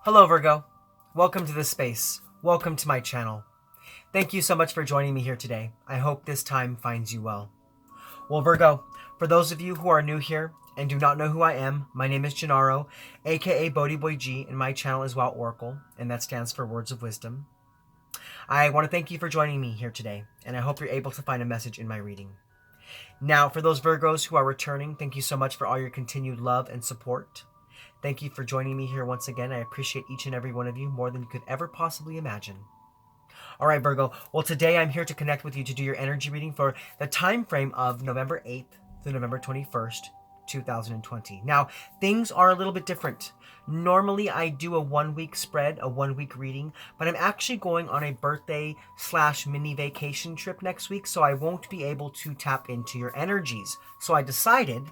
Hello Virgo, welcome to this space, welcome to my channel. Thank you so much for joining me here today. I hope this time finds you well. Well Virgo, for those of you who are new here and do not know who I am, my name is Gennaro, aka BhodiBoy G, and my channel is Wow Oracle, and that stands for Words of Wisdom. I want to thank you for joining me here today, and I hope you're able to find a message in my reading. Now, for those Virgos who are returning, thank you so much for all your continued love and support. Thank you for joining me here once again. I appreciate each and every one of you more than you could ever possibly imagine. All right, Virgo. Well, today I'm here to connect with you to do your energy reading for the time frame of November 8th to November 21st, 2020. Now, things are a little bit different. Normally, I do a one-week spread, a one-week reading, but I'm actually going on a birthday/mini vacation trip next week, so I won't be able to tap into your energies. So I decided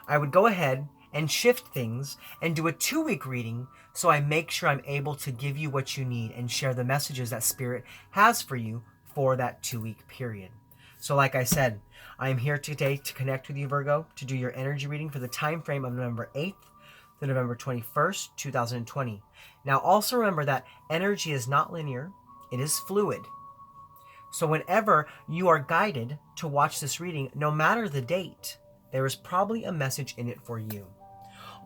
I would go ahead and shift things and do a 2-week reading so I make sure I'm able to give you what you need and share the messages that Spirit has for you for that 2-week period. So like I said, I am here today to connect with you, Virgo, to do your energy reading for the time frame of November 8th to November 21st, 2020. Now also remember that energy is not linear, it is fluid. So whenever you are guided to watch this reading, no matter the date, there is probably a message in it for you.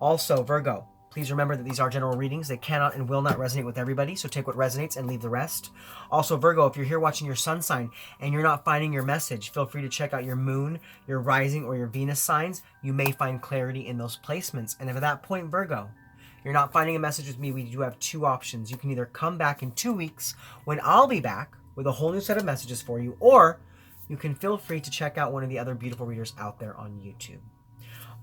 Also, Virgo, please remember that these are general readings. They cannot and will not resonate with everybody, so take what resonates and leave the rest. Also, Virgo, if you're here watching your sun sign and you're not finding your message, feel free to check out your moon, your rising, or your Venus signs. You may find clarity in those placements. And if at that point, Virgo, you're not finding a message with me, we do have two options. You can either come back in 2 weeks when I'll be back with a whole new set of messages for you, or you can feel free to check out one of the other beautiful readers out there on YouTube.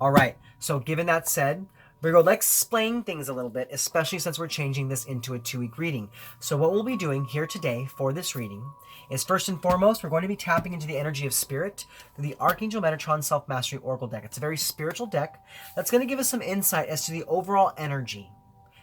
All right, so given that said, Virgo, let's explain things a little bit, especially since we're changing this into a 2-week reading. So what we'll be doing here today for this reading is, first and foremost, we're going to be tapping into the energy of Spirit through the Archangel Metatron Self-Mastery Oracle deck. It's a very spiritual deck that's going to give us some insight as to the overall energy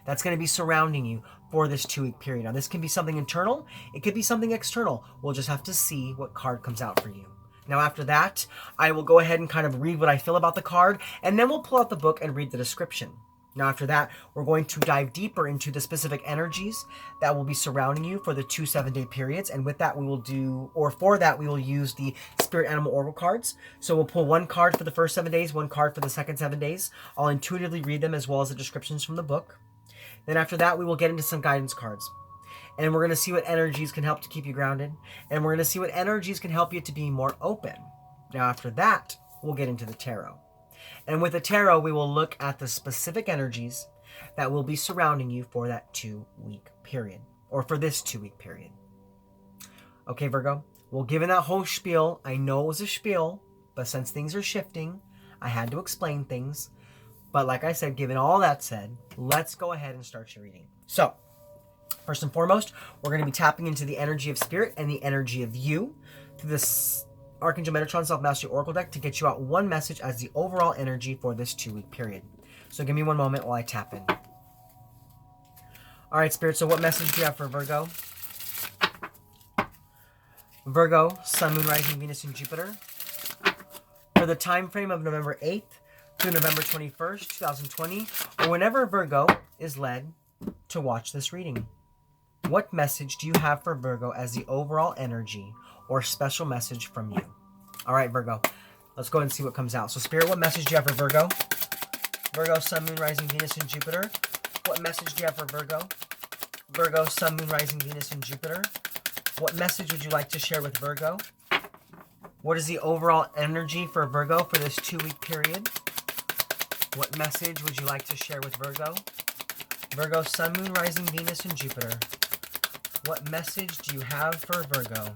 that's going to be surrounding you for this 2-week period. Now, this can be something internal. It could be something external. We'll just have to see what card comes out for you. Now, after that, I will go ahead and kind of read what I feel about the card, and then we'll pull out the book and read the description. Now, after that, we're going to dive deeper into the specific energies that will be surrounding you for the 2 7-day periods. And with that, we will do, or for that, we will use the Spirit Animal Oracle cards. So we'll pull one card for the first 7 days, one card for the second 7 days. I'll intuitively read them as well as the descriptions from the book. Then after that, we will get into some guidance cards. And we're going to see what energies can help to keep you grounded. And we're going to see what energies can help you to be more open. Now, after that, we'll get into the tarot. And with the tarot, we will look at the specific energies that will be surrounding you for that 2-week period. Or for this 2-week period. Okay, Virgo? Well, given that whole spiel, I know it was a spiel, but since things are shifting, I had to explain things. But like I said, given all that said, let's go ahead and start your reading. So, first and foremost, we're going to be tapping into the energy of Spirit and the energy of you through this Archangel Metatron Self-Mastery Oracle deck to get you out one message as the overall energy for this 2-week period. So give me one moment while I tap in. All right, Spirit, so what message do you have for Virgo? Virgo, Sun, Moon, Rising, Venus, and Jupiter. For the time frame of November 8th to November 21st, 2020, or whenever Virgo is led to watch this reading. What message do you have for Virgo as the overall energy or special message from you? All right, Virgo, let's go ahead and see what comes out. So, Spirit, what message do you have for Virgo? Virgo, Sun, Moon, Rising, Venus, and Jupiter. What message do you have for Virgo? Virgo, Sun, Moon, Rising, Venus, and Jupiter. What message would you like to share with Virgo? What is the overall energy for Virgo for this 2-week period? What message would you like to share with Virgo? Virgo, Sun, Moon, Rising, Venus, and Jupiter. What message do you have for Virgo?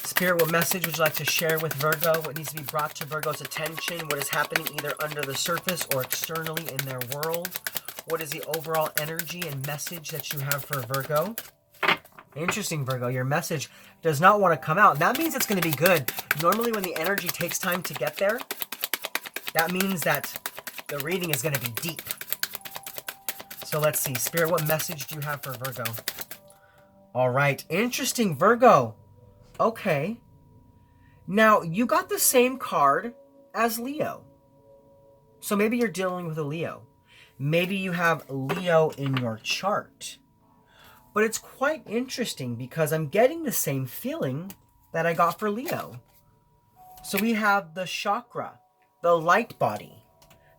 Spirit, what message would you like to share with Virgo? What needs to be brought to Virgo's attention? What is happening either under the surface or externally in their world? What is the overall energy and message that you have for Virgo? Interesting, Virgo. Your message does not want to come out. That means it's going to be good. Normally when the energy takes time to get there, that means that the reading is going to be deep. So let's see. Spirit, what message do you have for Virgo? All right. Interesting, Virgo. Okay. Now, you got the same card as Leo. So maybe you're dealing with a Leo. Maybe you have Leo in your chart. But it's quite interesting because I'm getting the same feeling that I got for Leo. So we have the chakra, the light body,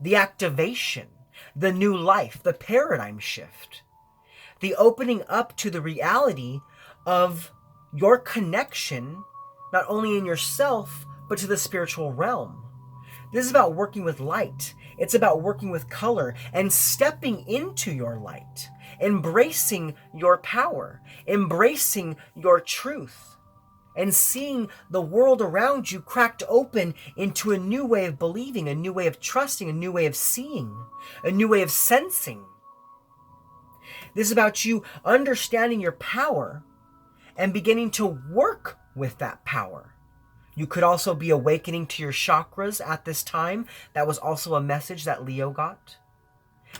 the activation, the new life, the paradigm shift, the opening up to the reality of your connection, not only in yourself, but to the spiritual realm. This is about working with light. It's about working with color and stepping into your light, embracing your power, embracing your truth, and seeing the world around you cracked open into a new way of believing, a new way of trusting, a new way of seeing, a new way of sensing. This is about you understanding your power and beginning to work with that power. You could also be awakening to your chakras at this time. That was also a message that Leo got.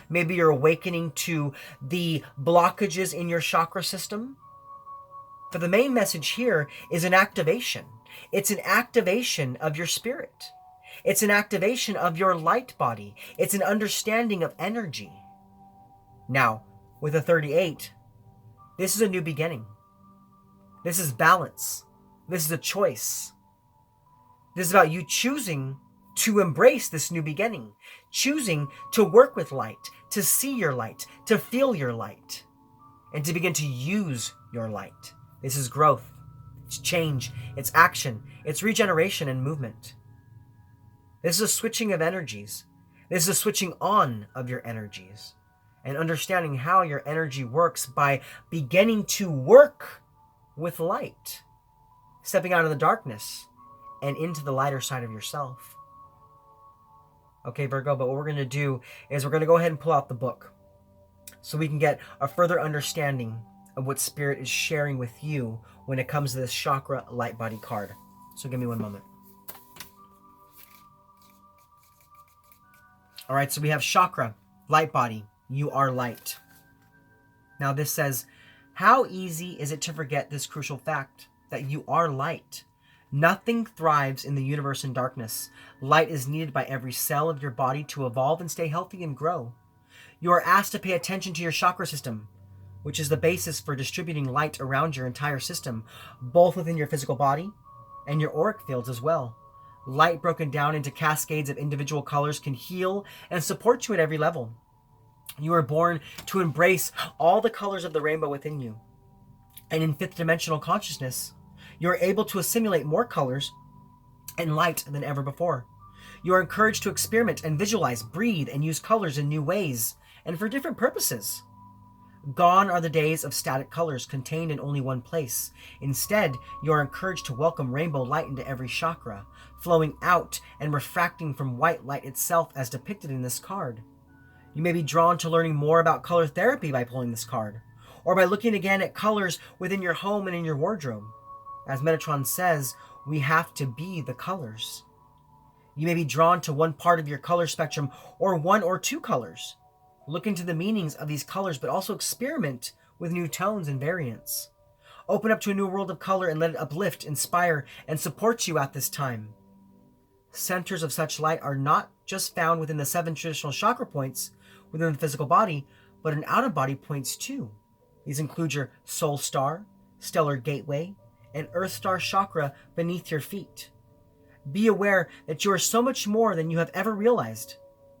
Maybe you're awakening to the blockages in your chakra system. But the main message here is an activation. It's an activation of your spirit. It's an activation of your light body. It's an understanding of energy. Now, with a 38, this is a new beginning. This is balance. This is a choice. This is about you choosing to embrace this new beginning, choosing to work with light, to see your light, to feel your light, and to begin to use your light. This is growth, it's change, it's action, it's regeneration and movement. This is a switching of energies. This is a switching on of your energies and understanding how your energy works by beginning to work with light, stepping out of the darkness and into the lighter side of yourself. Okay, Virgo, but what we're going to do is we're going to go ahead and pull out the book so we can get a further understanding of what Spirit is sharing with you when it comes to this chakra light body card. So give me one moment. All right, so we have chakra, light body, you are light. Now this says, how easy is it to forget this crucial fact that you are light? Nothing thrives in the universe in darkness. Light is needed by every cell of your body to evolve and stay healthy and grow. You are asked to pay attention to your chakra system, which is the basis for distributing light around your entire system, both within your physical body and your auric fields as well. Light broken down into cascades of individual colors can heal and support you at every level. You are born to embrace all the colors of the rainbow within you. And in fifth dimensional consciousness, you are able to assimilate more colors and light than ever before. You are encouraged to experiment and visualize, breathe, and use colors in new ways and for different purposes. Gone are the days of static colors contained in only one place. Instead, you are encouraged to welcome rainbow light into every chakra, flowing out and refracting from white light itself as depicted in this card. You may be drawn to learning more about color therapy by pulling this card, or by looking again at colors within your home and in your wardrobe. As Metatron says, we have to be the colors. You may be drawn to one part of your color spectrum or one or two colors. Look into the meanings of these colors, but also experiment with new tones and variants. Open up to a new world of color and let it uplift, inspire, and support you at this time. Centers of such light are not just found within the 7 traditional chakra points within the physical body, but in out-of-body points too. These include your soul star, stellar gateway, and earth star chakra beneath your feet. Be aware that you are so much more than you have ever realized.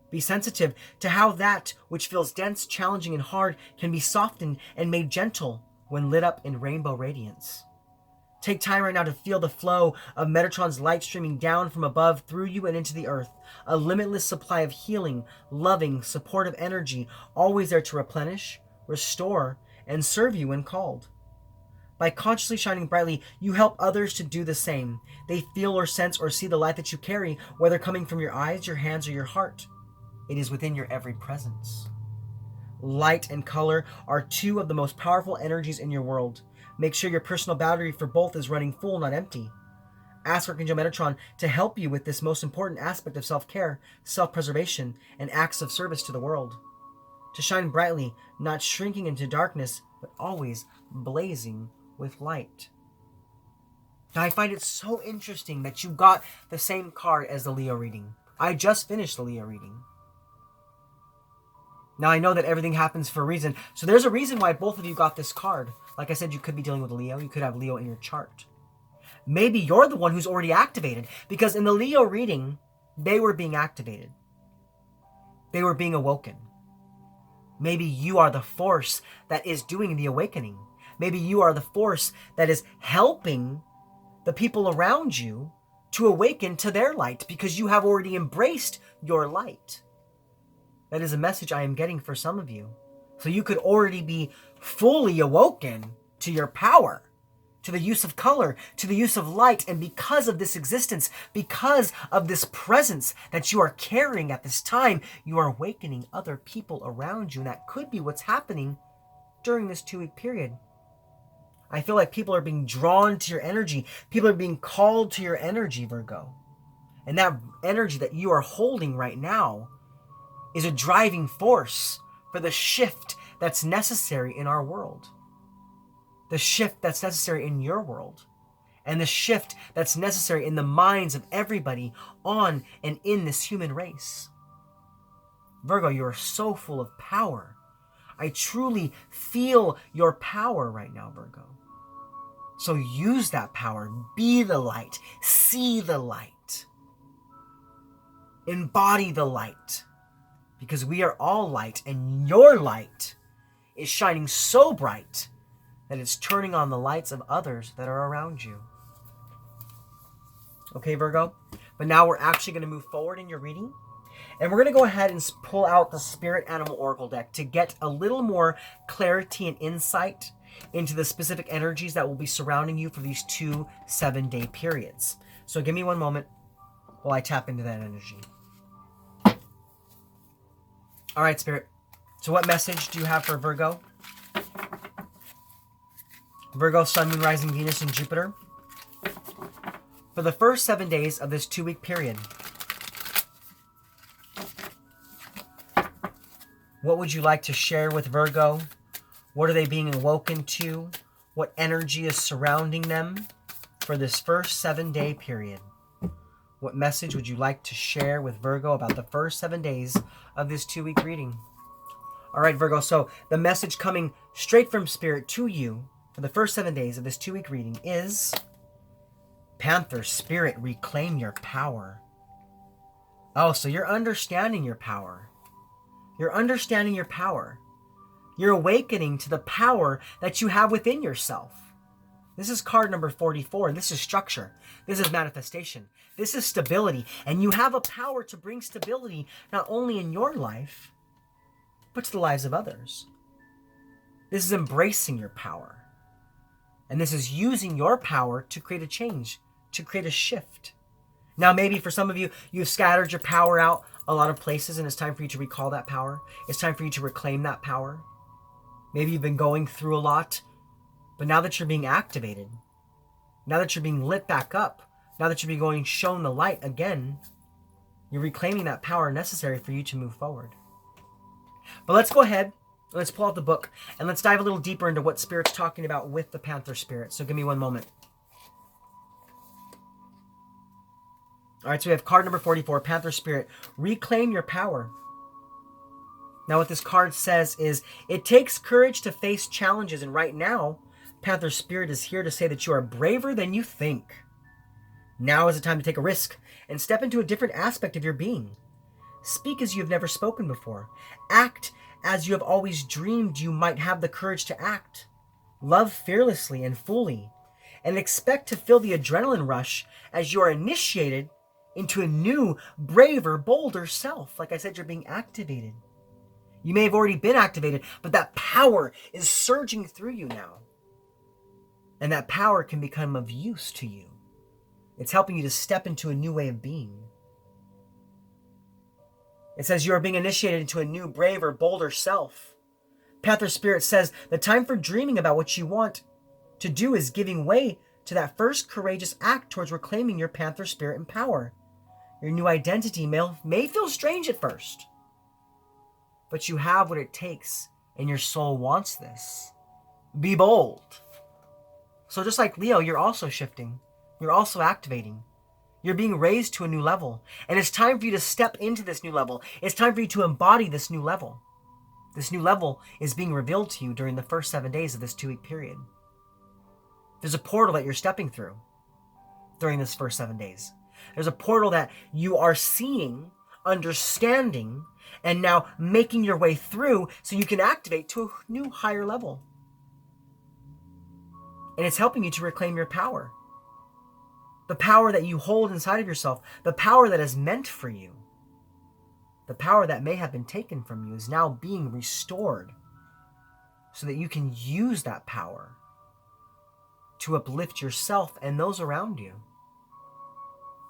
Be sensitive to how that which feels dense, challenging, and hard can be softened and made gentle when lit up in rainbow radiance. Take time right now to feel the flow of Metatron's light streaming down from above through you and into the earth, a limitless supply of healing, loving, supportive energy, always there to replenish, restore, and serve you when called. By consciously shining brightly, you help others to do the same. They feel or sense or see the light that you carry, whether coming from your eyes, your hands, or your heart. It is within your every presence. Light and color are 2 of the most powerful energies in your world. Make sure your personal battery for both is running full, not empty. Ask Archangel Metatron to help you with this most important aspect of self-care, self-preservation, and acts of service to the world. To shine brightly, not shrinking into darkness, but always blazing with light. Now, I find it so interesting that you got the same card as the Leo reading. I just finished the Leo reading. Now, I know that everything happens for a reason. So there's a reason why both of you got this card. Like I said, you could be dealing with a Leo. You could have Leo in your chart. Maybe you're the one who's already activated. Because in the Leo reading, they were being activated. They were being awoken. Maybe you are the force that is doing the awakening. Maybe you are the force that is helping the people around you to awaken to their light because you have already embraced your light. That is a message I am getting for some of you. So you could already be fully awoken to your power, to the use of color, to the use of light. And because of this existence, because of this presence that you are carrying at this time, you are awakening other people around you. And that could be what's happening during this 2-week period. I feel like people are being drawn to your energy. People are being called to your energy, Virgo. And that energy that you are holding right now is a driving force for the shift that's necessary in our world. The shift that's necessary in your world. And the shift that's necessary in the minds of everybody on and in this human race. Virgo, you are so full of power. I truly feel your power right now, Virgo. So use that power. Be the light. See the light. Embody the light. Because we are all light, and your light is shining so bright that it's turning on the lights of others that are around you. Okay, Virgo? But now we're actually going to move forward in your reading. And we're going to go ahead and pull out the Spirit Animal Oracle deck to get a little more clarity and insight into the specific energies that will be surrounding you for these 2 7-day periods. So give me one moment while I tap into that energy. All right, Spirit. So what message do you have for Virgo? Virgo, Sun, Moon, Rising, Venus, and Jupiter. For the first 7 days of this 2-week period, what would you like to share with Virgo? What are they being awoken to? What energy is surrounding them for this first 7-day period? What message would you like to share with Virgo about the first 7 days of this 2-week reading? All right, Virgo, so the message coming straight from Spirit to you for the first 7 days of this 2-week reading is Panther Spirit, reclaim your power. Oh, so you're understanding your power. You're understanding your power. You're awakening to the power that you have within yourself. This is card number 44, and this is structure. This is manifestation. This is stability. And you have a power to bring stability not only in your life, but to the lives of others. This is embracing your power. And this is using your power to create a change, to create a shift. Now, maybe for some of you, you've scattered your power out a lot of places, and it's time for you to recall that power. It's time for you to reclaim that power. Maybe you've been going through a lot, but now that you're being activated, now that you're being lit back up, now that you're being shown the light again, you're reclaiming that power necessary for you to move forward. But let's go ahead, let's pull out the book, and let's dive a little deeper into what Spirit's talking about with the Panther Spirit. So give me one moment. All right, so we have card number 44, Panther Spirit, reclaim your power. Now what this card says is, it takes courage to face challenges, and right now, Panther Spirit is here to say that you are braver than you think. Now is the time to take a risk and step into a different aspect of your being. Speak as you have never spoken before. Act as you have always dreamed you might have the courage to act. Love fearlessly and fully, and expect to feel the adrenaline rush as you are initiated into a new, braver, bolder self. Like I said, you're being activated. You may have already been activated, but that power is surging through you now. And that power can become of use to you. It's helping you to step into a new way of being. It says you are being initiated into a new, braver, bolder self. Panther Spirit says the time for dreaming about what you want to do is giving way to that first courageous act towards reclaiming your Panther Spirit and power. Your new identity may feel strange at first, but you have what it takes, and your soul wants this. Be bold. So just like Leo, you're also shifting. You're also activating. You're being raised to a new level. And it's time for you to step into this new level. It's time for you to embody this new level. This new level is being revealed to you during the first 7 days of this 2-week period. There's a portal that you're stepping through during this first 7 days. There's a portal that you are seeing, understanding, and now making your way through so you can activate to a new higher level. And it's helping you to reclaim your power. The power that you hold inside of yourself, the power that is meant for you. The power that may have been taken from you is now being restored so that you can use that power to uplift yourself and those around you.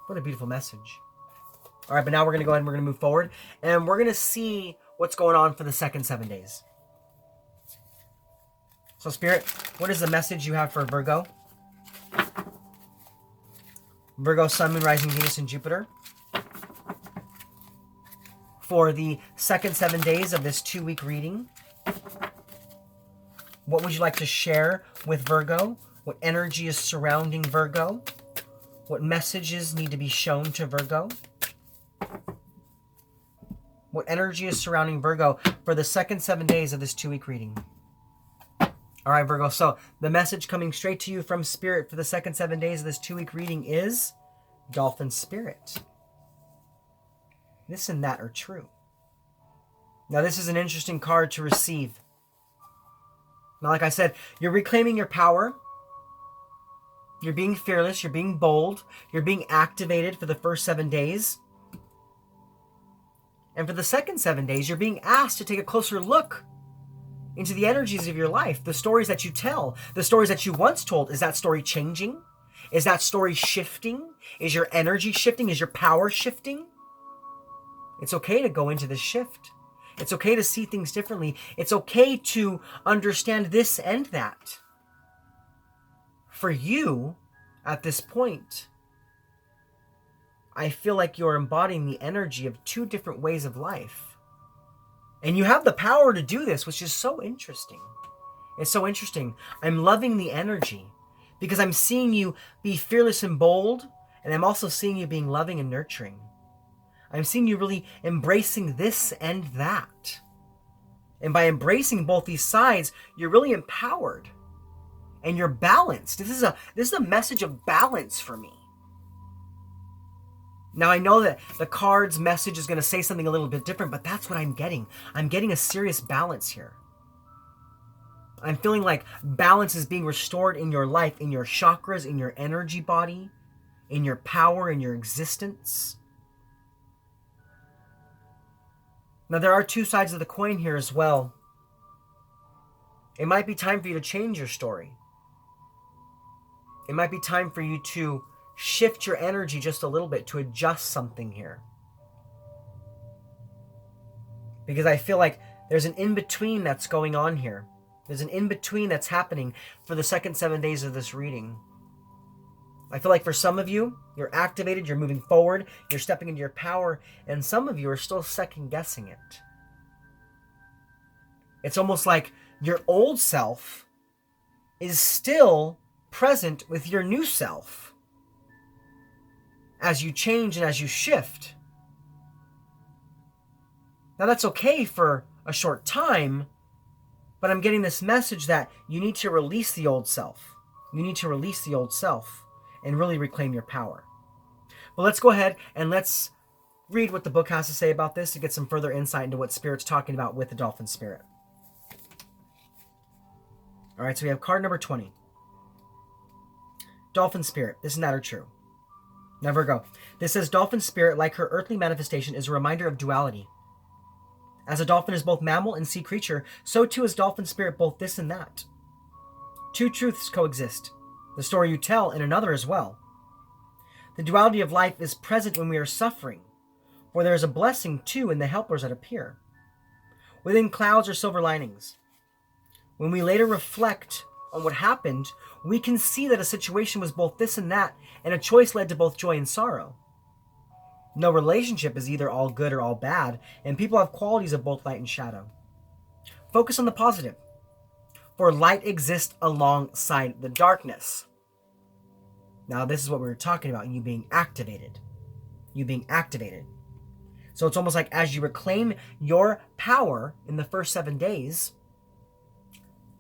What a beautiful message. All right, but now we're going to go ahead and we're going to move forward and we're going to see what's going on for the second 7 days. So Spirit, what is the message you have for Virgo? Virgo, Sun, Moon, Rising, Venus, and Jupiter. For the second 7 days of this 2-week reading, what would you like to share with Virgo? What energy is surrounding Virgo? What messages need to be shown to Virgo? What energy is surrounding Virgo for the second 7 days of this 2-week reading? All right, Virgo, so the message coming straight to you from Spirit for the second 7 days of this 2-week reading is Dolphin Spirit. This and that are true. Now, this is an interesting card to receive. Now, like I said, you're reclaiming your power. You're being fearless. You're being bold. You're being activated for the first 7 days. And for the second 7 days, you're being asked to take a closer look into the energies of your life, the stories that you tell, the stories that you once told. Is that story changing? Is that story shifting? Is your energy shifting? Is your power shifting? It's okay to go into this shift. It's okay to see things differently. It's okay to understand this and that. For you, at this point, I feel like you're embodying the energy of 2 different ways of life. And you have the power to do this, which is so interesting. It's so interesting. I'm loving the energy because I'm seeing you be fearless and bold, and I'm also seeing you being loving and nurturing. I'm seeing you really embracing this and that. And by embracing both these sides, you're really empowered. And you're balanced. This is a message of balance for me. Now, I know that the card's message is going to say something a little bit different, but that's what I'm getting. I'm getting a serious balance here. I'm feeling like balance is being restored in your life, in your chakras, in your energy body, in your power, in your existence. Now, there are 2 sides of the coin here as well. It might be time for you to change your story. It might be time for you to shift your energy just a little bit, to adjust something here. Because I feel like there's an in-between that's going on here. There's an in-between that's happening for the second 7 days of this reading. I feel like for some of you, you're activated, you're moving forward, you're stepping into your power, and some of you are still second-guessing it. It's almost like your old self is still present with your new self as you change and as you shift. Now, that's okay for a short time, but I'm getting this message that you need to release the old self. You need to release the old self and really reclaim your power. Well, let's go ahead and let's read what the book has to say about this to get some further insight into what Spirit's talking about with the Dolphin Spirit. All right, so we have card number 20. Dolphin Spirit, this and that are true. Now, Virgo, this says Dolphin Spirit, like her earthly manifestation, is a reminder of duality. As a dolphin is both mammal and sea creature, so too is Dolphin Spirit both this and that. 2 truths coexist. The story you tell and another as well. The duality of life is present when we are suffering, for there is a blessing too in the helpers that appear. Within clouds are silver linings. When we later reflect on what happened, we can see that a situation was both this and that, and a choice led to both joy and sorrow. No relationship is either all good or all bad, and people have qualities of both light and shadow. Focus on the positive, for light exists alongside the darkness. Now, this is what we were talking about, you being activated. You being activated. So it's almost like as you reclaim your power in the first 7 days,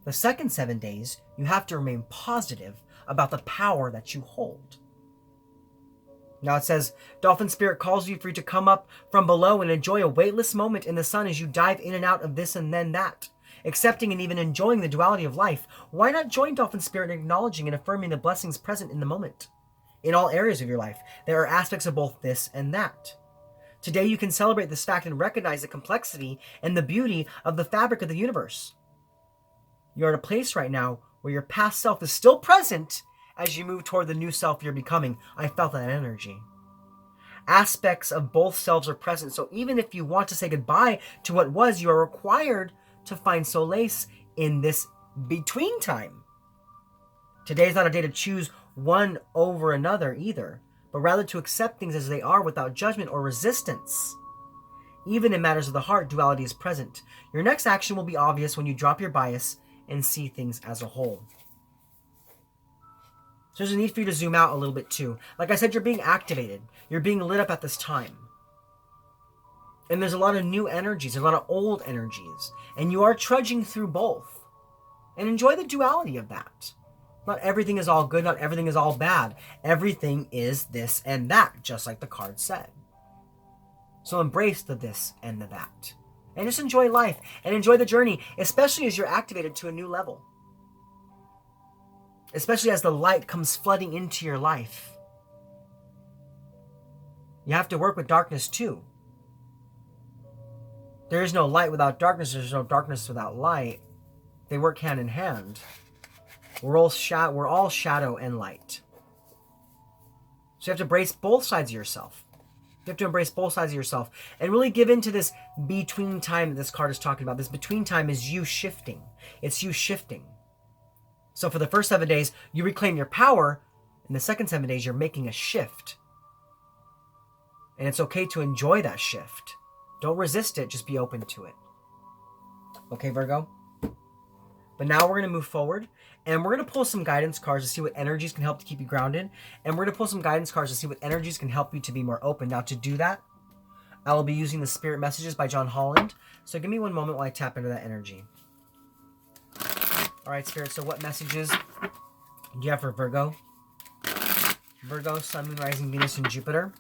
the second 7 days, you have to remain positive about the power that you hold. Now it says, Dolphin Spirit calls you for you to come up from below and enjoy a weightless moment in the sun as you dive in and out of this and then that, accepting and even enjoying the duality of life. Why not join Dolphin Spirit in acknowledging and affirming the blessings present in the moment? In all areas of your life, there are aspects of both this and that. Today you can celebrate this fact and recognize the complexity and the beauty of the fabric of the universe. You're at a place right now where your past self is still present as you move toward the new self you're becoming. I felt that energy. Aspects of both selves are present, so even if you want to say goodbye to what was, you are required to find solace in this between time. Today is not a day to choose one over another either, but rather to accept things as they are without judgment or resistance. Even in matters of the heart, duality is present. Your next action will be obvious when you drop your bias and see things as a whole. So there's a need for you to zoom out a little bit too. Like I said, you're being activated. You're being lit up at this time. And there's a lot of new energies, a lot of old energies. And you are trudging through both. And enjoy the duality of that. Not everything is all good, not everything is all bad. Everything is this and that, just like the card said. So embrace the this and the that. And just enjoy life and enjoy the journey, especially as you're activated to a new level. Especially as the light comes flooding into your life. You have to work with darkness too. There is no light without darkness. There's no darkness without light. They work hand in hand. We're all shadow and light. So you have to embrace both sides of yourself. You have to embrace both sides of yourself and really give into this between time that this card is talking about. This between time is you shifting. It's you shifting. So for the first 7 days, you reclaim your power. In the second 7 days, you're making a shift. And it's okay to enjoy that shift. Don't resist it, just be open to it. Okay, Virgo? But now we're going to move forward, and we're going to pull some guidance cards to see what energies can help to keep you grounded. And we're going to pull some guidance cards to see what energies can help you to be more open. Now, to do that, I will be using the Spirit Messages by Holland. So give me one moment while I tap into that energy. All right, Spirit, so what messages do you have for Virgo? Virgo, Sun, Moon, Rising, Venus, and Jupiter.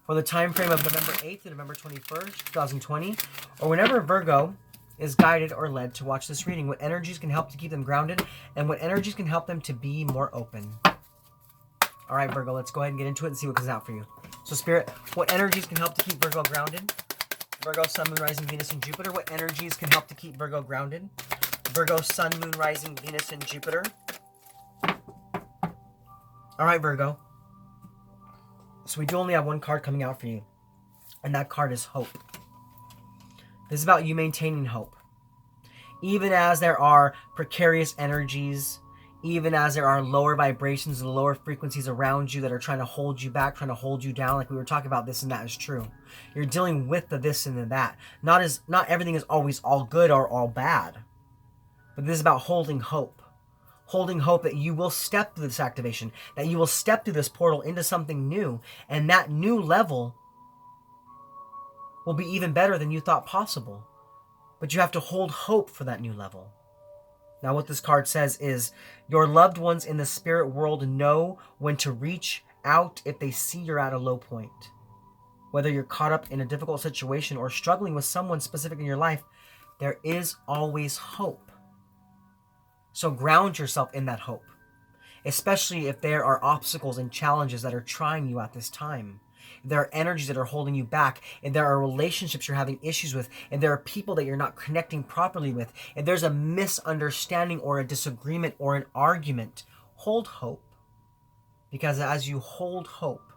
For the time frame of November 8th to November 21st, 2020, or whenever Virgo is guided or led to watch this reading, what energies can help to keep them grounded and what energies can help them to be more open. All right, Virgo, let's go ahead and get into it and see what comes out for you. So, Spirit, what energies can help to keep Virgo grounded? Virgo, Sun, Moon, Rising, Venus, and Jupiter. What energies can help to keep Virgo grounded? Virgo, Sun, Moon, Rising, Venus, and Jupiter. All right, Virgo. So we do only have one card coming out for you, and that card is hope. This is about you maintaining hope. Even as there are precarious energies, even as there are lower vibrations and lower frequencies around you that are trying to hold you back, trying to hold you down, like we were talking about, this and that is true. You're dealing with the this and the that. Not everything is always all good or all bad. But this is about holding hope. Holding hope that you will step through this activation, that you will step through this portal into something new, and that new level will be even better than you thought possible. But you have to hold hope for that new level. Now what this card says is, your loved ones in the spirit world know when to reach out if they see you're at a low point. Whether you're caught up in a difficult situation or struggling with someone specific in your life, there is always hope. So ground yourself in that hope, especially if there are obstacles and challenges that are trying you at this time. If there are energies that are holding you back, if there are relationships you're having issues with, if there are people that you're not connecting properly with, if there's a misunderstanding or a disagreement or an argument, hold hope. Because as you hold hope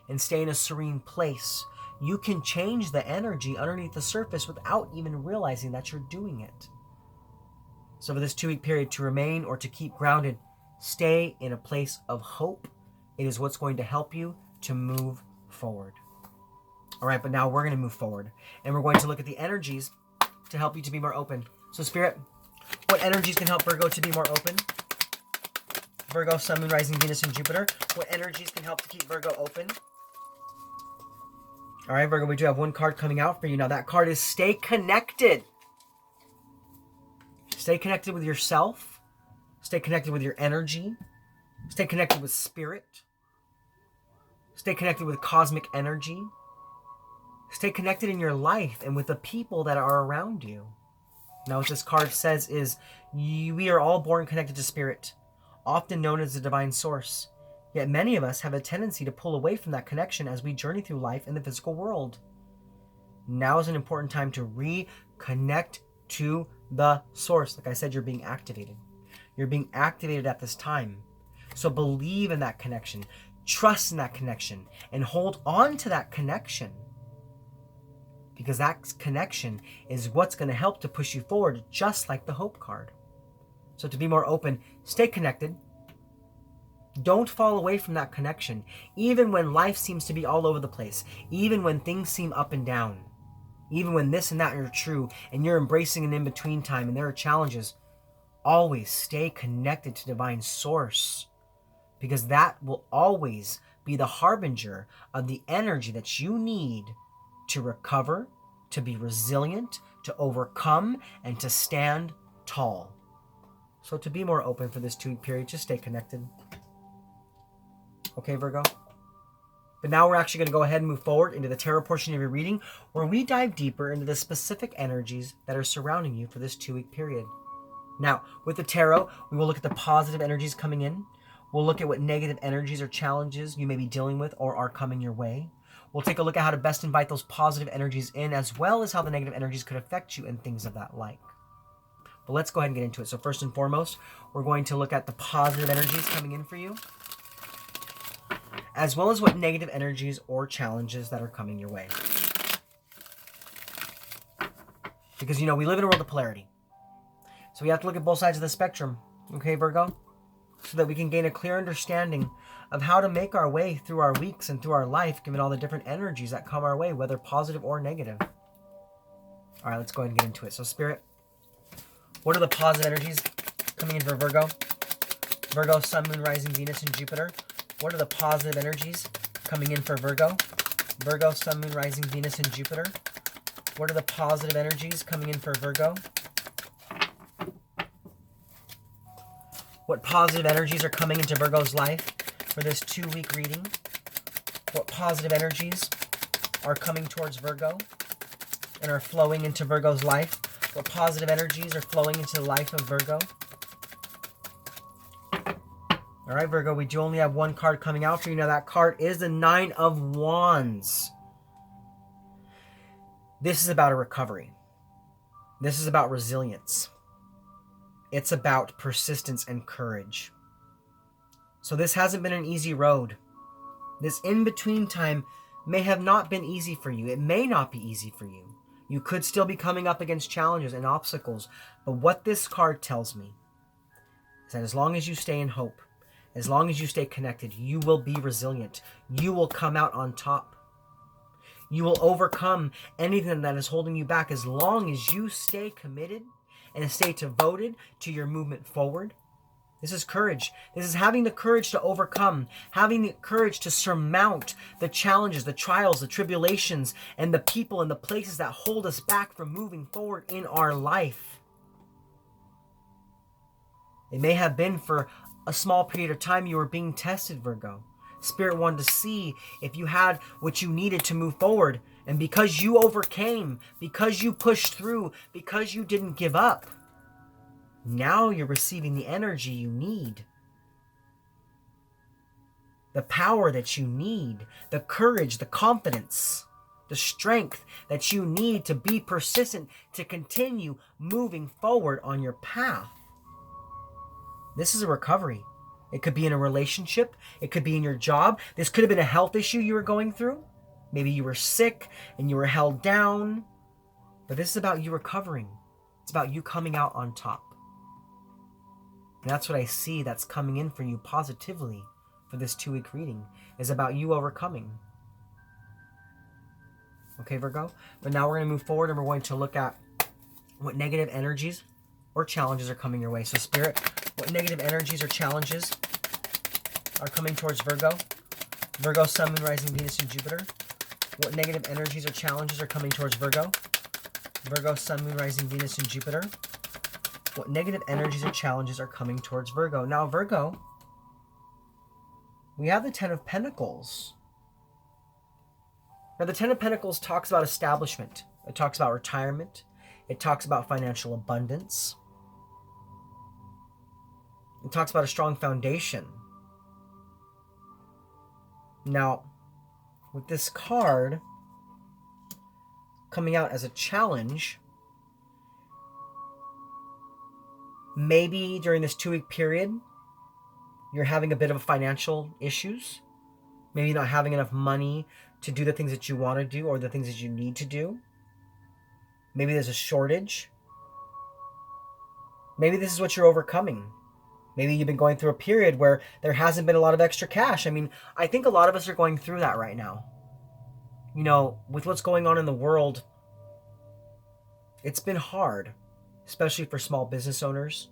and stay in a serene place, you can change the energy underneath the surface without even realizing that you're doing it. So for this 2-week period, to remain or to keep grounded, stay in a place of hope. It is what's going to help you to move forward. All right, but now we're going to move forward. And we're going to look at the energies to help you to be more open. So Spirit, what energies can help Virgo to be more open? Virgo, Sun, Moon, Rising, Venus, and Jupiter. What energies can help to keep Virgo open? All right, Virgo, we do have one card coming out for you. Now, that card is stay connected. Stay connected with yourself. Stay connected with your energy. Stay connected with spirit. Stay connected with cosmic energy. Stay connected in your life and with the people that are around you. Now, what this card says is, we are all born connected to spirit, often known as the divine source. Yet many of us have a tendency to pull away from that connection as we journey through life in the physical world. Now is an important time to reconnect to the source. Like I said, you're being activated. You're being activated at this time. So believe in that connection, trust in that connection, and hold on to that connection. Because that connection is what's going to help to push you forward, just like the Hope card. So to be more open, stay connected. Don't fall away from that connection, even when life seems to be all over the place, even when things seem up and down, even when this and that are true, and you're embracing an in-between time, and there are challenges. Always stay connected to divine source, because that will always be the harbinger of the energy that you need to recover, to be resilient, to overcome, and to stand tall. So to be more open for this 2-week period, just stay connected. Okay, Virgo? But now we're actually going to go ahead and move forward into the tarot portion of your reading, where we dive deeper into the specific energies that are surrounding you for this 2-week period. Now, with the tarot, we will look at the positive energies coming in. We'll look at what negative energies or challenges you may be dealing with or are coming your way. We'll take a look at how to best invite those positive energies in, as well as how the negative energies could affect you and things of that like. But let's go ahead and get into it. So first and foremost, we're going to look at the positive energies coming in for you, as well as what negative energies or challenges that are coming your way. Because, we live in a world of polarity. So we have to look at both sides of the spectrum. Okay, Virgo? So that we can gain a clear understanding of how to make our way through our weeks and through our life, given all the different energies that come our way, whether positive or negative. All right, let's go ahead and get into it. So, Spirit, what are the positive energies coming in for Virgo? Virgo, Sun, Moon, Rising, Venus, and Jupiter. What are the positive energies coming in for Virgo? Virgo, Sun, Moon, Rising, Venus, and Jupiter. What are the positive energies coming in for Virgo? What positive energies are coming into Virgo's life for this 2-week reading? What positive energies are coming towards Virgo and are flowing into Virgo's life? What positive energies are flowing into the life of Virgo? All right, Virgo, we do only have one card coming out for you. Now, that card is the 9 of Wands. This is about a recovery. This is about resilience. It's about persistence and courage. So this hasn't been an easy road. This in-between time may have not been easy for you. It may not be easy for you. You could still be coming up against challenges and obstacles. But what this card tells me is that as long as you stay in hope, as long as you stay connected, you will be resilient. You will come out on top. You will overcome anything that is holding you back as long as you stay committed and stay devoted to your movement forward. This is courage. This is having the courage to overcome, having the courage to surmount the challenges, the trials, the tribulations, and the people and the places that hold us back from moving forward in our life. It may have been for a small period of time you were being tested, Virgo. Spirit wanted to see if you had what you needed to move forward. And because you overcame, because you pushed through, because you didn't give up, now you're receiving the energy you need. The power that you need, the courage, the confidence, the strength that you need to be persistent, to continue moving forward on your path. This is a recovery. It could be in a relationship. It could be in your job. This could have been a health issue you were going through. Maybe you were sick and you were held down. But this is about you recovering. It's about you coming out on top. And that's what I see that's coming in for you positively for this 2-week reading, is about you overcoming. Okay, Virgo? But now we're going to move forward and we're going to look at what negative energies or challenges are coming your way. So, Spirit, what negative energies or challenges are coming towards Virgo? Virgo, Sun, Moon, Rising, Venus, and Jupiter. What negative energies or challenges are coming towards Virgo? Virgo, Sun, Moon, Rising, Venus, and Jupiter. What negative energies or challenges are coming towards Virgo? Now, Virgo, we have the Ten of Pentacles. Now, the Ten of Pentacles talks about establishment. It talks about retirement. It talks about financial abundance. It talks about a strong foundation. Now, with this card coming out as a challenge, maybe during this 2-week period, you're having a bit of financial issues. Maybe not having enough money to do the things that you want to do or the things that you need to do. Maybe there's a shortage. Maybe this is what you're overcoming. Maybe you've been going through a period where there hasn't been a lot of extra cash. I mean, I think a lot of us are going through that right now. You know, with what's going on in the world, it's been hard, especially for small business owners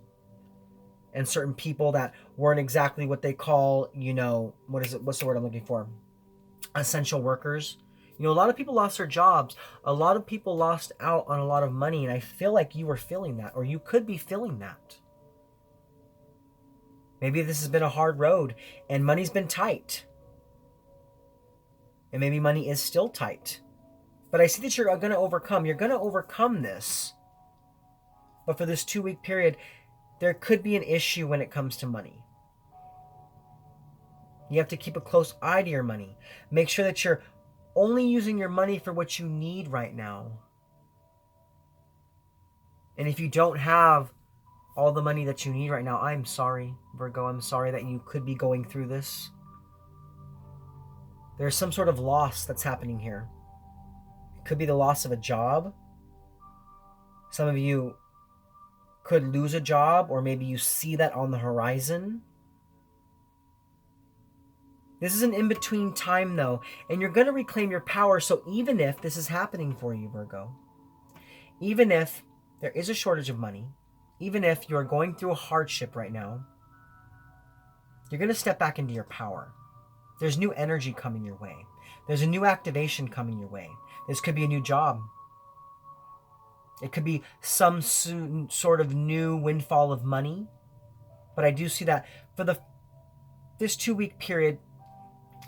and certain people that weren't exactly what they call, you know, what's the word I'm looking for? Essential workers. You know, a lot of people lost their jobs. A lot of people lost out on a lot of money, and I feel like you were feeling that, or you could be feeling that. Maybe this has been a hard road, and money's been tight. And maybe money is still tight. But I see that you're going to overcome. You're going to overcome this. But for this 2-week period, there could be an issue when it comes to money. You have to keep a close eye to your money. Make sure that you're only using your money for what you need right now. And if you don't have all the money that you need right now, I'm sorry, Virgo. I'm sorry that you could be going through this. There's some sort of loss that's happening here. It could be the loss of a job. Some of you could lose a job, or maybe you see that on the horizon. This is an in-between time, though, and you're going to reclaim your power. So even if this is happening for you, Virgo, even if there is a shortage of money, even if you're going through a hardship right now, you're going to step back into your power. There's new energy coming your way. There's a new activation coming your way. This could be a new job. It could be some sort of new windfall of money. But I do see that for this 2-week period,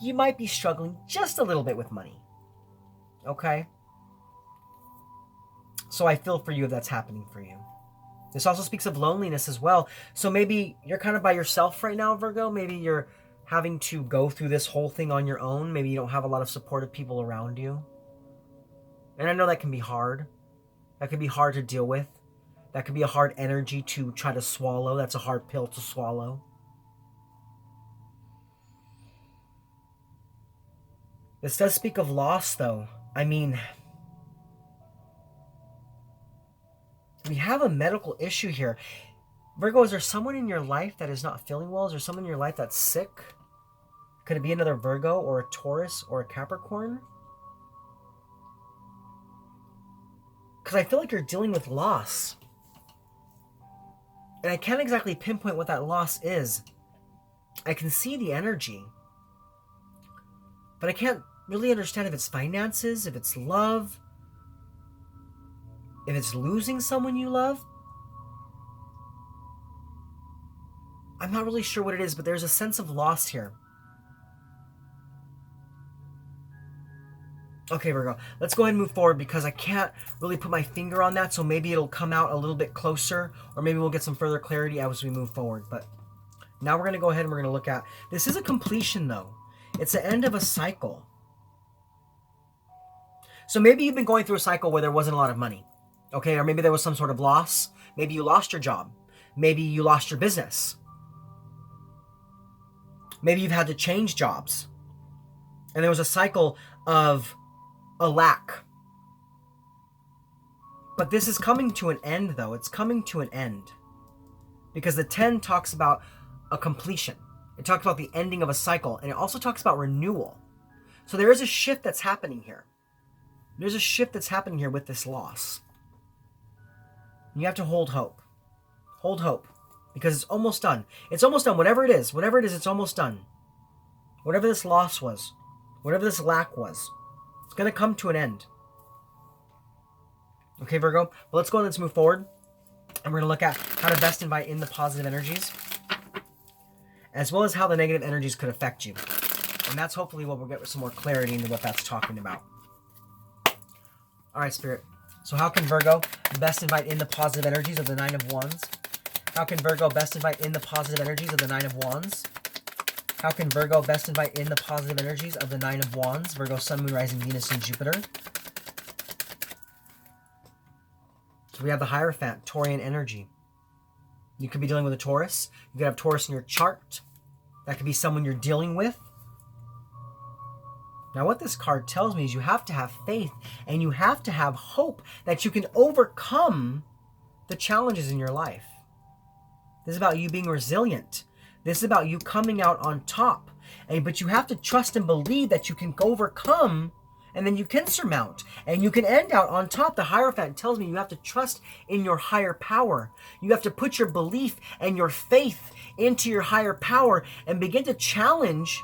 you might be struggling just a little bit with money. Okay? So I feel for you if that's happening for you. This also speaks of loneliness as well. So maybe you're kind of by yourself right now, Virgo. Maybe you're having to go through this whole thing on your own. Maybe you don't have a lot of supportive people around you. And I know that can be hard. That can be hard to deal with. That can be a hard energy to try to swallow. That's a hard pill to swallow. This does speak of loss, though. I mean, we have a medical issue here. Virgo, is there someone in your life that is not feeling well? Is there someone in your life that's sick? Could it be another Virgo or a Taurus or a Capricorn? Because I feel like you're dealing with loss. And I can't exactly pinpoint what that loss is. I can see the energy. But I can't really understand if it's finances, if it's love, if it's losing someone you love. I'm not really sure what it is, but there's a sense of loss here. Okay, Virgo, let's go ahead and move forward because I can't really put my finger on that, so maybe it'll come out a little bit closer, or maybe we'll get some further clarity as we move forward. But now we're going to go ahead and we're going to look at... This is a completion, though. It's the end of a cycle. So maybe you've been going through a cycle where there wasn't a lot of money, okay? Or maybe there was some sort of loss. Maybe you lost your job. Maybe you lost your business. Maybe you've had to change jobs. And there was a cycle of a lack. But this is coming to an end, though. It's coming to an end. Because the 10 talks about a completion. It talks about the ending of a cycle. And it also talks about renewal. So there is a shift that's happening here. There's a shift that's happening here with this loss. You have to hold hope. Hold hope. Because it's almost done. It's almost done. Whatever it is, it's almost done. Whatever this loss was, whatever this lack was, It's going to come to an end. Okay, Virgo? But let's go and let's move forward. And we're going to look at how to best invite in the positive energies, as well as how the negative energies could affect you. And that's hopefully what we'll get with some more clarity into what that's talking about. All right, Spirit. So how can Virgo best invite in the positive energies of the Nine of Wands? How can Virgo best invite in the positive energies of the Nine of Wands? How can Virgo best invite in the positive energies of the Nine of Wands? Virgo, Sun, Moon, Rising, Venus, and Jupiter. So we have the Hierophant, Taurian energy. You could be dealing with a Taurus. You could have Taurus in your chart. That could be someone you're dealing with. Now, what this card tells me is you have to have faith and you have to have hope that you can overcome the challenges in your life. This is about you being resilient. This is about you coming out on top. But you have to trust and believe that you can overcome, and then you can surmount and you can end out on top. The Hierophant tells me you have to trust in your higher power. You have to put your belief and your faith into your higher power and begin to challenge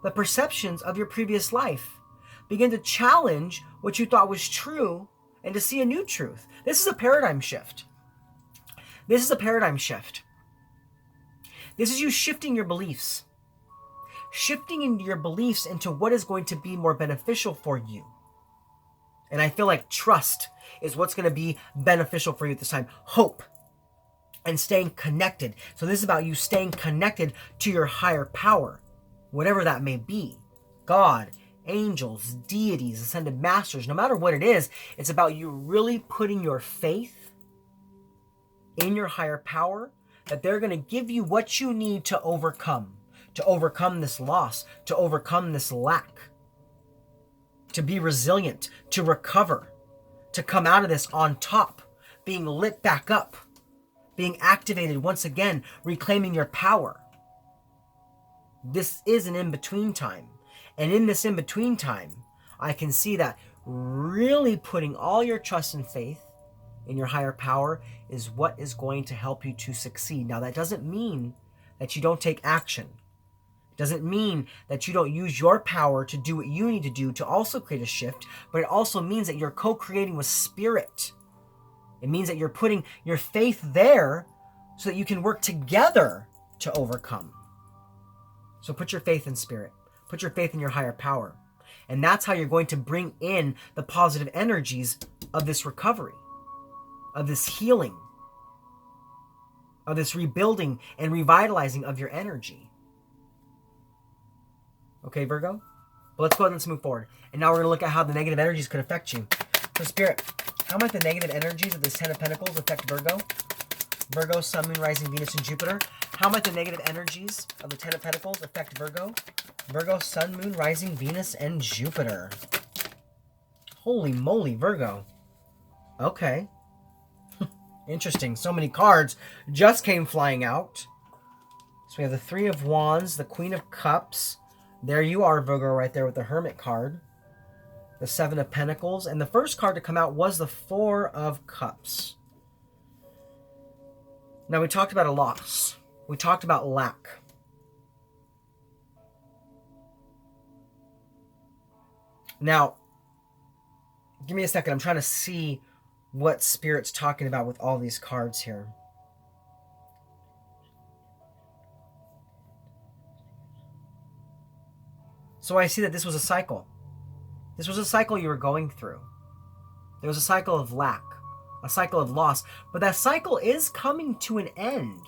the perceptions of your previous life. Begin to challenge what you thought was true and to see a new truth. This is a paradigm shift. This is a paradigm shift. This is you shifting your beliefs. Shifting into your beliefs into what is going to be more beneficial for you. And I feel like trust is what's going to be beneficial for you at this time. Hope and staying connected. So this is about you staying connected to your higher power, whatever that may be. God, angels, deities, ascended masters, no matter what it is, it's about you really putting your faith in your higher power, that they're going to give you what you need to overcome this loss, to overcome this lack, to be resilient, to recover, to come out of this on top, being lit back up, being activated once again, reclaiming your power. This is an in-between time. And in this in-between time, I can see that really putting all your trust and faith in your higher power is what is going to help you to succeed. Now, that doesn't mean that you don't take action. It doesn't mean that you don't use your power to do what you need to do to also create a shift, but it also means that you're co-creating with spirit. It means that you're putting your faith there so that you can work together to overcome. So put your faith in spirit. Put your faith in your higher power. And that's how you're going to bring in the positive energies of this recovery, of this healing, of this rebuilding and revitalizing of your energy. Okay, Virgo? But let's go ahead and let's move forward. And now we're going to look at how the negative energies could affect you. So Spirit, how might the negative energies of this Ten of Pentacles affect Virgo? Virgo, Sun, Moon, Rising, Venus, and Jupiter. How might the negative energies of the Ten of Pentacles affect Virgo? Virgo, Sun, Moon, Rising, Venus, and Jupiter. Holy moly, Virgo. Okay. Interesting. So many cards just came flying out. So we have the Three of Wands, the Queen of Cups. There you are, Virgo, right there with the Hermit card. The Seven of Pentacles. And the first card to come out was the Four of Cups. Now, we talked about a loss. We talked about lack. Now, give me a second. I'm trying to see what Spirit's talking about with all these cards here. So I see that this was a cycle. This was a cycle you were going through. There was a cycle of lack, a cycle of loss, but that cycle is coming to an end.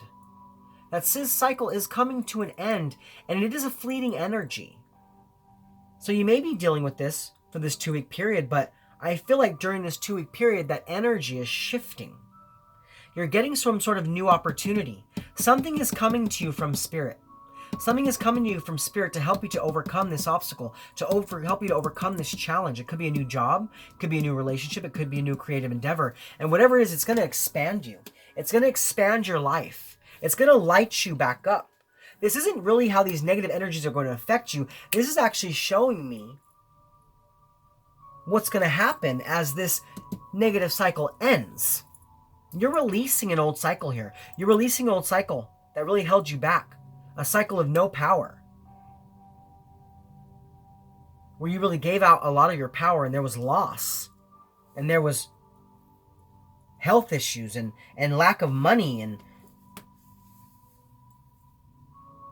That cycle is coming to an end, and it is a fleeting energy. So you may be dealing with this for this 2-week period, but I feel like during this 2-week period, that energy is shifting. You're getting some sort of new opportunity. Something is coming to you from Spirit. Something is coming to you from Spirit to help you to overcome this obstacle, to help you to overcome this challenge. It could be a new job, it could be a new relationship, it could be a new creative endeavor. And whatever it is, it's going to expand you. It's going to expand your life. It's going to light you back up. This isn't really how these negative energies are going to affect you. This is actually showing me what's going to happen as this negative cycle ends. You're releasing an old cycle here. You're releasing an old cycle that really held you back. A cycle of no power. where you really gave out a lot of your power and there was loss and there was health issues and lack of money, and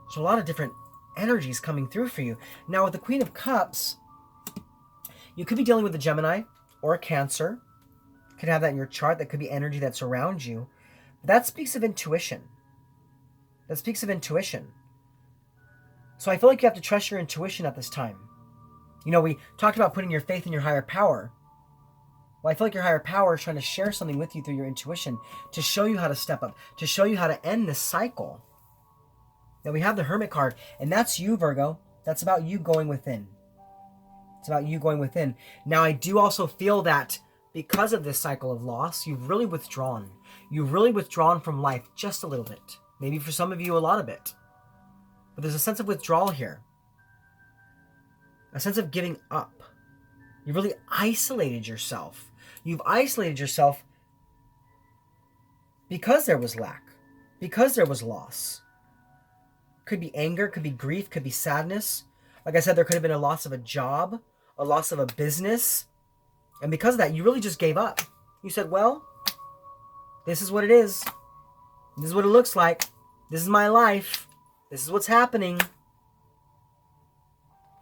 there's a lot of different energies coming through for you. Now with the Queen of Cups, you could be dealing with a Gemini or a Cancer. You could have that in your chart. That could be energy that's around you. That speaks of intuition. That speaks of intuition. So I feel like you have to trust your intuition at this time. You know, we talked about putting your faith in your higher power. Well, I feel like your higher power is trying to share something with you through your intuition to show you how to step up, to show you how to end this cycle. Now we have the Hermit card, and that's you, Virgo. That's about you going within. It's about you going within. Now I do also feel that because of this cycle of loss, you've really withdrawn. You've really withdrawn from life just a little bit. Maybe for some of you, a lot of it. But there's a sense of withdrawal here. A sense of giving up. You've really isolated yourself. You've isolated yourself because there was lack, because there was loss. Could be anger, could be grief, could be sadness. Like I said, there could have been a loss of a job, a loss of a business. And because of that, you really just gave up. You said, well, this is what it is. This is what it looks like. This is my life. This is what's happening.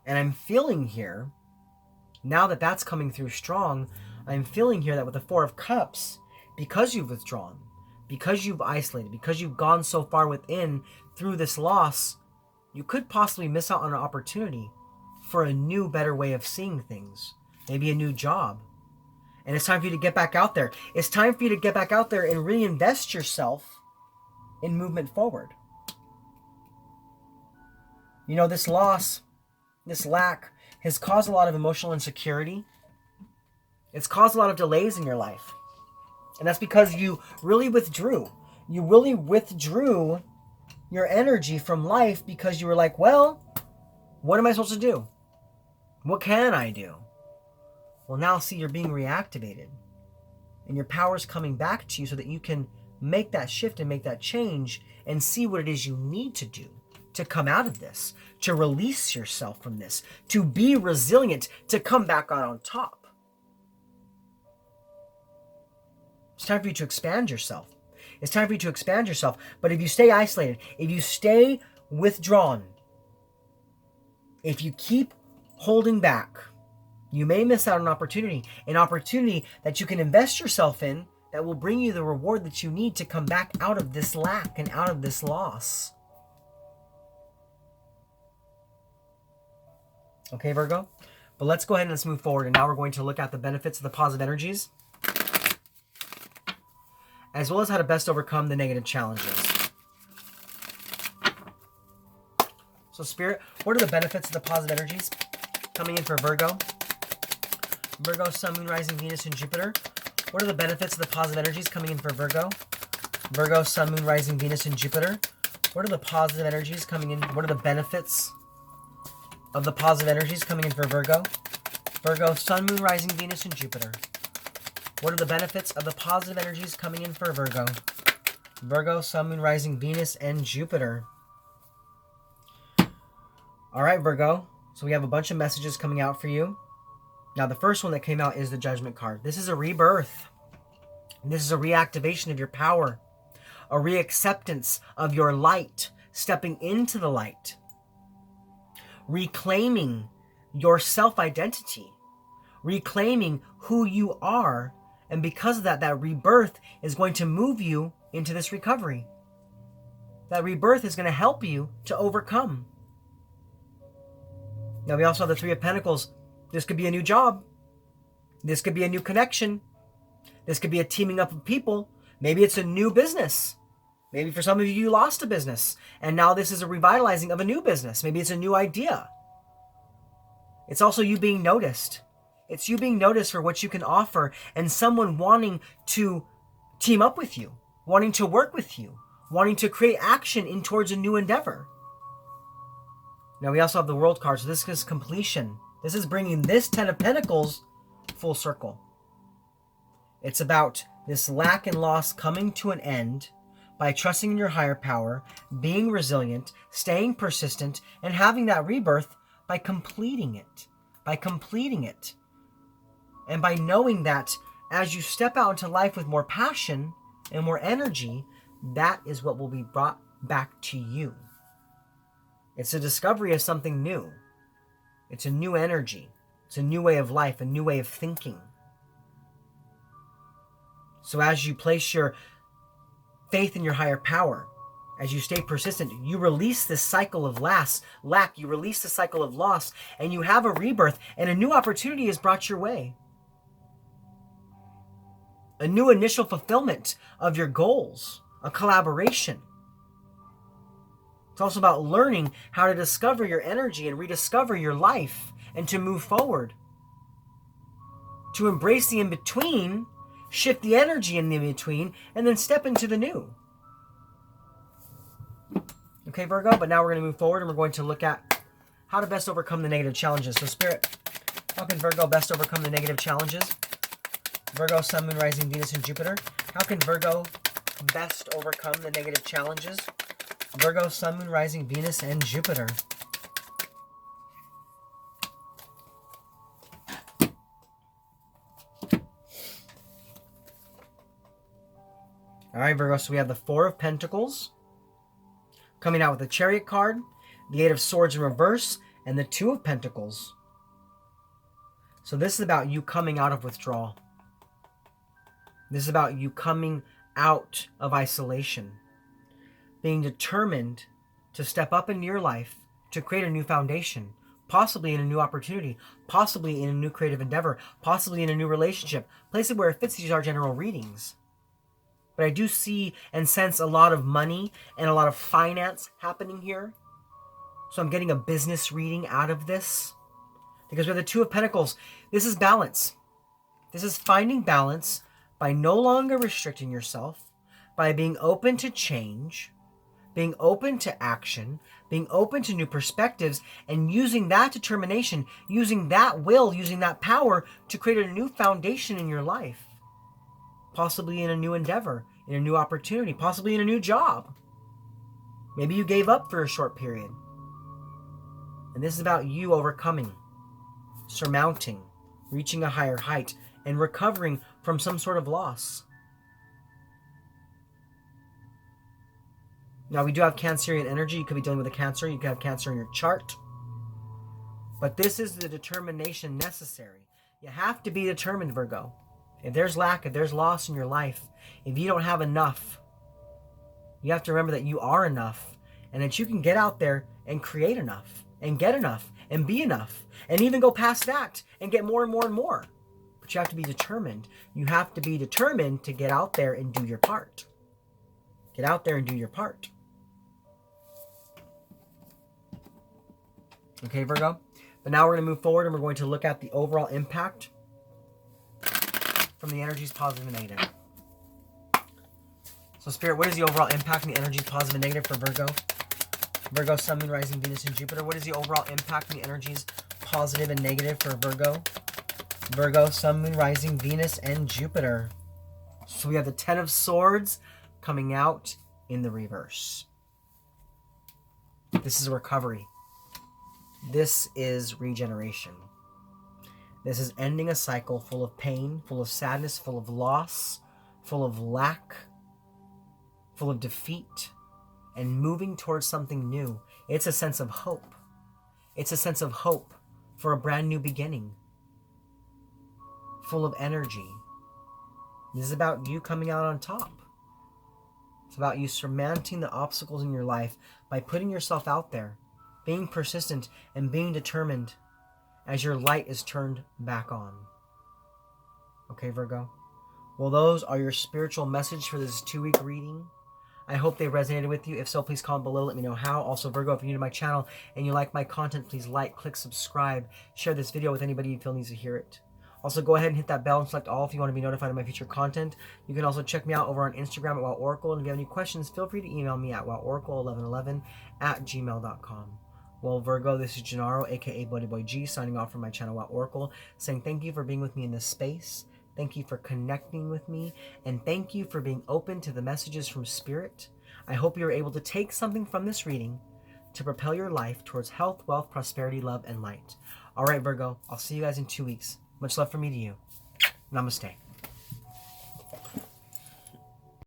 And I'm feeling here, now that that's coming through strong, I'm feeling here that with the Four of Cups, because you've withdrawn, because you've isolated, because you've gone so far within through this loss, you could possibly miss out on an opportunity for a new, better way of seeing things. Maybe a new job. And it's time for you to get back out there. It's time for you to get back out there and reinvest yourself in movement forward. You know, this loss, this lack has caused a lot of emotional insecurity. It's caused a lot of delays in your life. And that's because you really withdrew. You really withdrew your energy from life because you were like, well, what am I supposed to do? What can I do? Well, now see, you're being reactivated. And your power's coming back to you so that you can make that shift and make that change and see what it is you need to do to come out of this, to release yourself from this, to be resilient, to come back out on top. It's time for you to expand yourself. It's time for you to expand yourself. But if you stay isolated, if you stay withdrawn, if you keep holding back, you may miss out on an opportunity that you can invest yourself in that will bring you the reward that you need to come back out of this lack and out of this loss. Okay, Virgo? But let's go ahead and let's move forward. And now we're going to look at the benefits of the positive energies, as well as how to best overcome the negative challenges. So Spirit, what are the benefits of the positive energies coming in for Virgo? Virgo, Sun, Moon, Rising, Venus, and Jupiter. What are the benefits of the positive energies coming in for Virgo? Virgo, Sun, Moon, Rising, Venus, and Jupiter. What are the positive energies coming in? What are the benefits of the positive energies coming in for Virgo? Virgo, Sun, Moon, Rising, Venus, and Jupiter. What are the benefits of the positive energies coming in for Virgo? Virgo, Sun, Moon, Rising, Venus, and Jupiter. All right, Virgo. So we have a bunch of messages coming out for you. Now, the first one that came out is the Judgment card. This is a rebirth. This is a reactivation of your power. A reacceptance of your light. Stepping into the light. Reclaiming your self-identity. Reclaiming who you are. And because of that, that rebirth is going to move you into this recovery. That rebirth is going to help you to overcome. Now, we also have the Three of Pentacles. This could be a new job. This could be a new connection. This could be a teaming up of people. Maybe it's a new business. Maybe for some of you, you lost a business. And now this is a revitalizing of a new business. Maybe it's a new idea. It's also you being noticed. It's you being noticed for what you can offer and someone wanting to team up with you, wanting to work with you, wanting to create action in towards a new endeavor. Now we also have the World card. So this is completion. This is bringing this Ten of Pentacles full circle. It's about this lack and loss coming to an end by trusting in your higher power, being resilient, staying persistent, and having that rebirth by completing it, by completing it. And by knowing that as you step out into life with more passion and more energy, that is what will be brought back to you. It's a discovery of something new. It's a new energy. It's a new way of life, a new way of thinking. So as you place your faith in your higher power, as you stay persistent, you release this cycle of lack, you release the cycle of loss, and you have a rebirth, and a new opportunity is brought your way. A new initial fulfillment of your goals, a collaboration. It's also about learning how to discover your energy and rediscover your life and to move forward. To embrace the in-between, shift the energy in the in-between, and then step into the new. Okay, Virgo, but now we're going to move forward and we're going to look at how to best overcome the negative challenges. So Spirit, how can Virgo best overcome the negative challenges? Virgo, Sun, Moon, Rising, Venus, and Jupiter. How can Virgo best overcome the negative challenges? Virgo, Sun, Moon, Rising, Venus, and Jupiter. All right, Virgo, so we have the Four of Pentacles coming out with the Chariot card, the Eight of Swords in reverse, and the Two of Pentacles. So this is about you coming out of withdrawal. This is about you coming out of isolation, being determined to step up into your life, to create a new foundation, possibly in a new opportunity, possibly in a new creative endeavor, possibly in a new relationship, places where it fits these are general readings. But I do see and sense a lot of money and a lot of finance happening here. So I'm getting a business reading out of this. Because with the Two of Pentacles, this is balance. This is finding balance by no longer restricting yourself, by being open to change, being open to action, being open to new perspectives, and using that determination, using that will, using that power to create a new foundation in your life. Possibly in a new endeavor, in a new opportunity, possibly in a new job. Maybe you gave up for a short period. And this is about you overcoming, surmounting, reaching a higher height, and recovering from some sort of loss. Now, we do have Cancerian energy. You could be dealing with a Cancer. You could have Cancer in your chart. But this is the determination necessary. You have to be determined, Virgo. If there's lack, if there's loss in your life, if you don't have enough, you have to remember that you are enough and that you can get out there and create enough and get enough and be enough and even go past that and get more and more and more. But you have to be determined. You have to be determined to get out there and do your part. Get out there and do your part. Okay, Virgo? But now we're going to move forward and we're going to look at the overall impact from the energies positive and negative. So Spirit, what is the overall impact in the energies positive and negative for Virgo? Virgo, Sun, Moon, Rising, Venus, and Jupiter. What is the overall impact in the energies positive and negative for Virgo? Virgo, Sun, Moon, Rising, Venus, and Jupiter. So we have the Ten of Swords coming out in the reverse. This is a recovery. This is regeneration. This is ending a cycle full of pain, full of sadness, full of loss, full of lack, full of defeat, and moving towards something new. It's a sense of hope. It's a sense of hope for a brand new beginning, full of energy. This is about you coming out on top. It's about you surmounting the obstacles in your life by putting yourself out there, being persistent, and being determined as your light is turned back on. Okay, Virgo? Well, those are your spiritual message for this 2-week reading. I hope they resonated with you. If so, please comment below. Let me know how. Also, Virgo, if you're new to my channel and you like my content, please like, click, subscribe. Share this video with anybody you feel needs to hear it. Also, go ahead and hit that bell and select all if you want to be notified of my future content. You can also check me out over on Instagram at WowOracle. And if you have any questions, feel free to email me at woworacle1111@gmail.com. Well, Virgo, this is Gennaro, aka BhodiBoy G, signing off from my channel, Wow Oracle, saying thank you for being with me in this space. Thank you for connecting with me. And thank you for being open to the messages from Spirit. I hope you're able to take something from this reading to propel your life towards health, wealth, prosperity, love, and light. All right, Virgo, I'll see you guys in 2 weeks. Much love from me to you. Namaste.